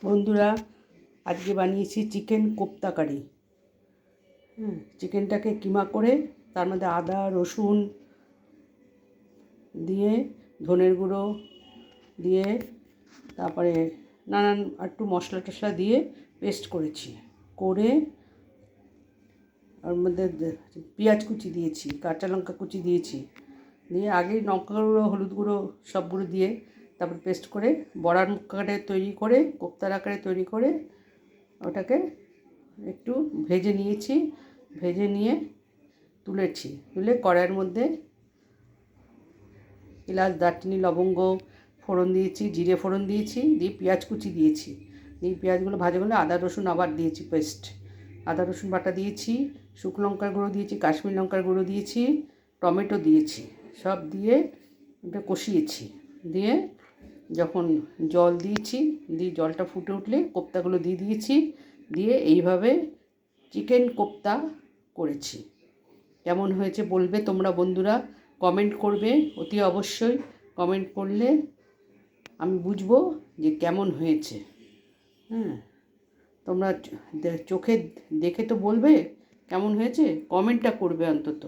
বন্ধুরা, আজকে বানিয়েছি চিকেন কোপ্তা কারি। চিকেনটাকে কিমা করে তার মধ্যে আদা রসুন দিয়ে, ধনের গুঁড়ো দিয়ে, তারপরে নানান একটু মশলা টশলা দিয়ে পেস্ট করেছি। করে ওর মধ্যে পেঁয়াজ কুচি দিয়েছি, কাঁচা লঙ্কা কুচি দিয়েছি, দিয়ে আগেই লঙ্কা গুঁড়ো হলুদ গুঁড়ো সব গুঁড়ো দিয়ে তারপর পেস্ট করে বড়ার আকারে তৈরি করে, কোপ্তার আকারে তৈরি করে ওটাকে একটু ভেজে নিয়েছি। ভেজে নিয়ে তুলে কড়াইয়ের মধ্যে এলাচ দারচিনি লবঙ্গ ফোড়ন দিয়েছি, জিরে ফোড়ন দিয়েছি, দিয়ে পেঁয়াজ কুচি দিয়েছি। এই পেঁয়াজগুলো ভাজা হলে আদা রসুন আবার দিয়েছি পেস্ট, আদা রসুন বাটা দিয়েছি, শুকনো লঙ্কার গুঁড়ো দিয়েছি, কাশ্মীর লঙ্কার গুঁড়ো দিয়েছি, টমেটো দিয়েছি, সব দিয়ে এটা কষিয়েছি। দিয়ে যখন জল দিয়েছি, দিয়ে জলটা ফুটে উঠলে কোপ্তাগুলো দিয়ে দিয়েছি। দিয়ে এইভাবে চিকেন কোপ্তা করেছি। কেমন হয়েছে বলবে তোমরা বন্ধুরা, কমেন্ট করবে অতি অবশ্যই। কমেন্ট করলে আমি বুঝবো যে কেমন হয়েছে। তোমরা চোখে দেখে তো বলবে কেমন হয়েছে, কমেন্টটা করবে অন্তত।